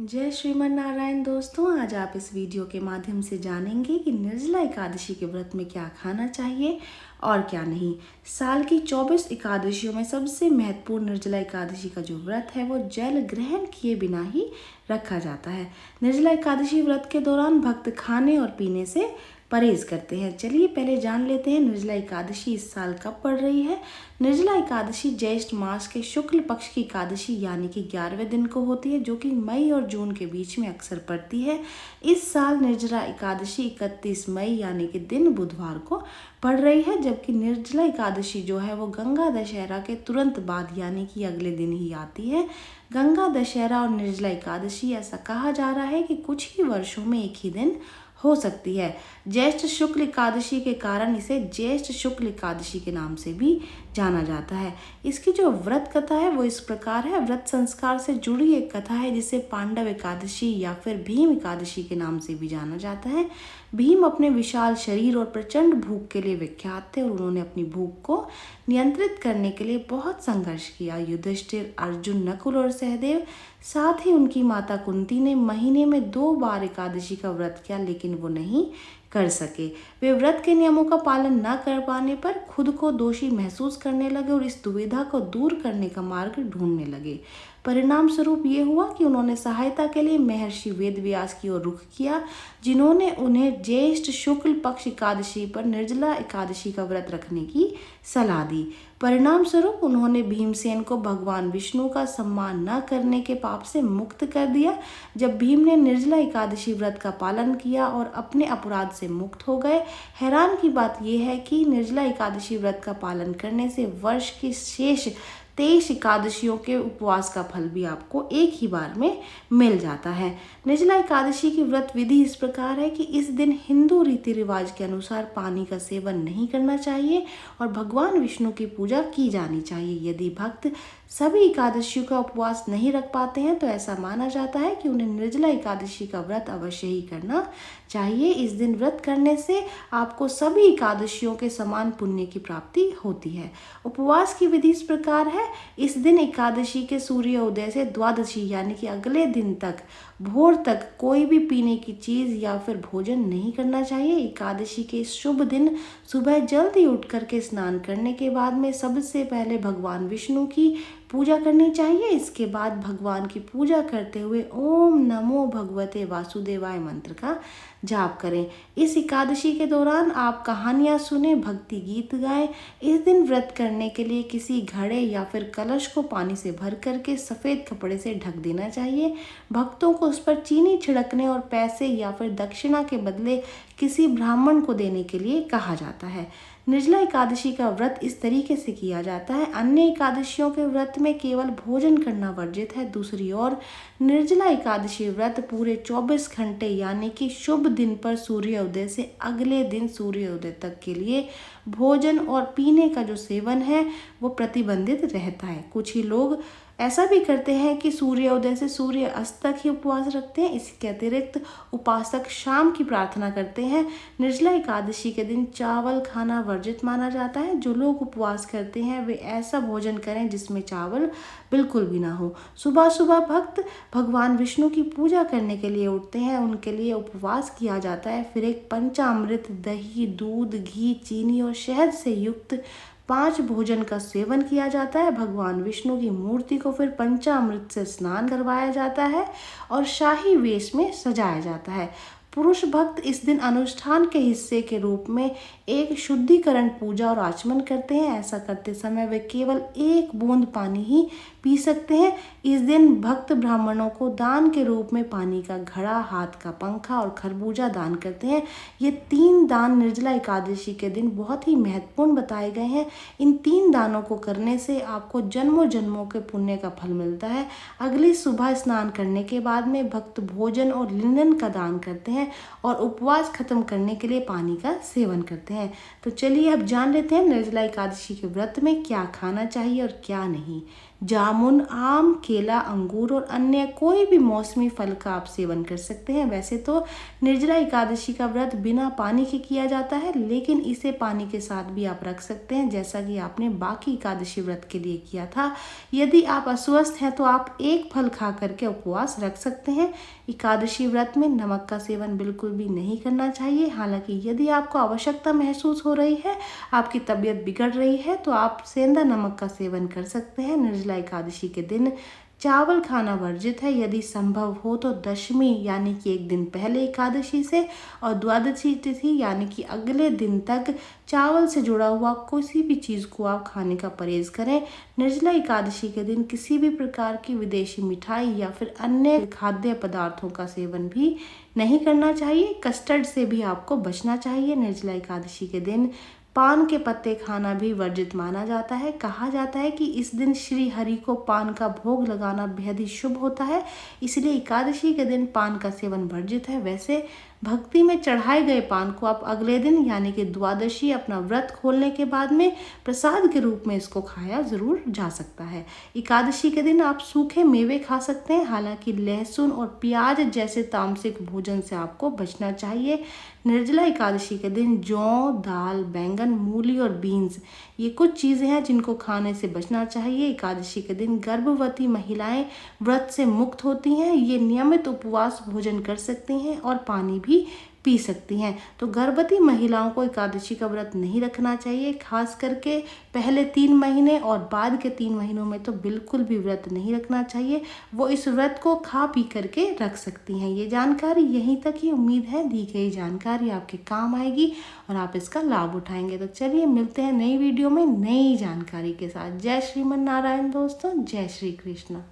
जय श्रीमन नारायण दोस्तों, आज आप इस वीडियो के माध्यम से जानेंगे कि निर्जला एकादशी के व्रत में क्या खाना चाहिए और क्या नहीं। साल की 24 एकादशियों में सबसे महत्वपूर्ण निर्जला एकादशी का जो व्रत है वो जल ग्रहण किए बिना ही रखा जाता है। निर्जला एकादशी व्रत के दौरान भक्त खाने और पीने से परहेज करते हैं। चलिए पहले जान लेते हैं निर्जला एकादशी इस साल कब पड़ रही है। निर्जला एकादशी ज्येष्ठ मास के शुक्ल पक्ष की एकादशी यानी कि 11वें दिन को होती है, जो कि मई और जून के बीच में अक्सर पड़ती है। इस साल निर्जला एकादशी 31 मई यानी कि दिन बुधवार को पड़ रही है, जबकि निर्जला एकादशी जो है वो गंगा दशहरा के तुरंत बाद यानी कि अगले दिन ही आती है। गंगा दशहरा और निर्जला एकादशी ऐसा कहा जा रहा है कि कुछ ही वर्षों में एक ही दिन हो सकती है। ज्येष्ठ शुक्ल एकादशी के कारण इसे ज्येष्ठ शुक्ल एकादशी के नाम से भी जाना जाता है। इसकी जो व्रत कथा है वो इस प्रकार है। व्रत संस्कार से जुड़ी एक कथा है जिसे पांडव एकादशी या फिर भीम एकादशी के नाम से भी जाना जाता है। भीम अपने विशाल शरीर और प्रचंड भूख के लिए विख्यात थे और उन्होंने अपनी भूख को नियंत्रित करने के लिए बहुत संघर्ष किया। युधिष्ठिर, अर्जुन, नकुल और सहदेव, साथ ही उनकी माता कुंती ने महीने में 2 बार एकादशी का व्रत किया, लेकिन वो नहीं कर सके। वे व्रत के नियमों का पालन न कर पाने पर खुद को दोषी महसूस करने लगे और इस दुविधा को दूर करने का मार्ग ढूंढने लगे। परिणाम स्वरूप ये हुआ कि उन्होंने सहायता के लिए महर्षि वेदव्यास की ओर रुख किया, जिन्होंने उन्हें ज्येष्ठ शुक्ल पक्ष एकादशी पर निर्जला एकादशी का व्रत रखने की सलाह दी। परिणाम स्वरूप उन्होंने भीमसेन को भगवान विष्णु का सम्मान न करने के पाप से मुक्त कर दिया। जब भीम ने निर्जला एकादशी व्रत का पालन किया और अपने अपराध से मुक्त हो गए। हैरान की बात यह है कि निर्जला एकादशी व्रत का पालन करने से वर्ष की शेष 23 एकादशियों के उपवास का फल भी आपको एक ही बार में मिल जाता है। निर्जला एकादशी की व्रत विधि इस प्रकार है कि इस दिन हिंदू रीति रिवाज के अनुसार पानी का सेवन नहीं करना चाहिए और भगवान विष्णु की पूजा की जानी चाहिए। यदि भक्त सभी एकादशियों का उपवास नहीं रख पाते हैं तो ऐसा माना जाता है कि उन्हें निर्जला एकादशी का व्रत अवश्य ही करना चाहिए। इस दिन व्रत करने से आपको सभी एकादशियों के समान पुण्य की प्राप्ति होती है। उपवास की विधि इस प्रकार है। इस दिन एकादशी के सूर्य उदय से द्वादशी यानी कि अगले दिन तक भोर तक कोई भी पीने की चीज या फिर भोजन नहीं करना चाहिए। एकादशी के इस शुभ दिन सुबह जल्दी उठ करके स्नान करने के बाद में सबसे पहले भगवान विष्णु की पूजा करनी चाहिए। इसके बाद भगवान की पूजा करते हुए ओम नमो भगवते वासुदेवाय मंत्र का जाप करें। इस एकादशी के दौरान आप कहानियाँ सुने, भक्ति गीत गाएं। इस दिन व्रत करने के लिए किसी घड़े या फिर कलश को पानी से भर करके सफ़ेद कपड़े से ढक देना चाहिए। भक्तों को उस पर चीनी छिड़कने और पैसे या फिर दक्षिणा के बदले किसी ब्राह्मण को देने के लिए कहा जाता है। निर्जला एकादशी का व्रत इस तरीके से किया जाता है। अन्य एकादशियों के व्रत में केवल भोजन करना वर्जित है। दूसरी ओर निर्जला एकादशी व्रत पूरे 24 घंटे यानी कि शुभ दिन पर सूर्योदय से अगले दिन सूर्योदय तक के लिए भोजन और पीने का जो सेवन है वो प्रतिबंधित रहता है। कुछ ही लोग ऐसा भी करते हैं कि सूर्योदय से सूर्य अस्त तक ही उपवास रखते हैं। इसके अतिरिक्त उपासक शाम की प्रार्थना करते हैं। निर्जला एकादशी के दिन चावल खाना वर्जित माना जाता है। जो लोग उपवास करते हैं वे ऐसा भोजन करें जिसमें चावल बिल्कुल भी ना हो। सुबह सुबह भक्त भगवान विष्णु की पूजा करने के लिए उठते हैं, उनके लिए उपवास किया जाता है। फिर एक पंचामृत दही, दूध, घी, चीनी और शहद से युक्त 5 भोजन का सेवन किया जाता है। भगवान विष्णु की मूर्ति को फिर पंचामृत से स्नान करवाया जाता है और शाही वेश में सजाया जाता है। पुरुष भक्त इस दिन अनुष्ठान के हिस्से के रूप में एक शुद्धिकरण पूजा और आचमन करते हैं। ऐसा करते समय वे केवल 1 बूंद पानी ही पी सकते हैं। इस दिन भक्त ब्राह्मणों को दान के रूप में पानी का घड़ा, हाथ का पंखा और खरबूजा दान करते हैं। ये 3 दान निर्जला एकादशी के दिन बहुत ही महत्वपूर्ण बताए गए हैं। इन 3 दानों को करने से आपको जन्मों जन्मों के पुण्य का फल मिलता है। अगली सुबह स्नान करने के बाद में भक्त भोजन और लिनन का दान करते हैं और उपवास खत्म करने के लिए पानी का सेवन करते हैं। तो चलिए अब जान लेते हैं निर्जला एकादशी के व्रत में क्या खाना चाहिए और क्या नहीं। जामुन, आम, केला, अंगूर और अन्य कोई भी मौसमी फल का आप सेवन कर सकते हैं। वैसे तो निर्जला एकादशी का व्रत बिना पानी के किया जाता है, लेकिन इसे पानी के साथ भी आप रख सकते हैं, जैसा कि आपने बाकी एकादशी व्रत के लिए किया था। यदि आप अस्वस्थ हैं तो आप एक फल खा करके उपवास रख सकते हैं। एकादशी व्रत में नमक का सेवन बिल्कुल भी नहीं करना चाहिए। हालांकि यदि आपको आवश्यकता महसूस हो रही है, आपकी तबीयत बिगड़ रही है, तो आप सेंधा नमक का सेवन कर सकते हैं। निर्जला एकादशी के दिन चावल खाना वर्जित है। यदि संभव हो तो दशमी यानी कि एक दिन पहले एकादशी से और द्वादशी तिथि यानी कि अगले दिन तक चावल से जुड़ा हुआ किसी भी चीज़ को आप खाने का परहेज करें। निर्जला एकादशी के दिन किसी भी प्रकार की विदेशी मिठाई या फिर अन्य खाद्य पदार्थों का सेवन भी नहीं करना चाहिए। कस्टर्ड से भी आपको बचना चाहिए। निर्जला एकादशी के दिन पान के पत्ते खाना भी वर्जित माना जाता है। कहा जाता है कि इस दिन श्री हरि को पान का भोग लगाना बेहद ही शुभ होता है, इसलिए एकादशी के दिन पान का सेवन वर्जित है। वैसे भक्ति में चढ़ाए गए पान को आप अगले दिन यानी कि द्वादशी अपना व्रत खोलने के बाद में प्रसाद के रूप में इसको खाया जरूर जा सकता है। एकादशी के दिन आप सूखे मेवे खा सकते हैं। हालांकि लहसुन और प्याज जैसे तामसिक भोजन से आपको बचना चाहिए। निर्जला एकादशी के दिन जौ, दाल, बैंगन, मूली और बीन्स ये कुछ चीज़ें हैं जिनको खाने से बचना चाहिए। एकादशी के दिन गर्भवती महिलाएं व्रत से मुक्त होती हैं। ये नियमित उपवास भोजन कर सकती हैं और पानी भी पी सकती हैं। तो गर्भवती महिलाओं को एकादशी का व्रत नहीं रखना चाहिए। खास करके पहले 3 महीने और बाद के 3 महीनों में तो बिल्कुल भी व्रत नहीं रखना चाहिए। वो इस व्रत को खा पी करके रख सकती हैं। ये जानकारी यहीं तक ही। उम्मीद है दी गई जानकारी आपके काम आएगी और आप इसका लाभ उठाएंगे। तो चलिए मिलते हैं नई वीडियो में नई जानकारी के साथ। जय श्रीमन नारायण दोस्तों, जय श्री कृष्ण।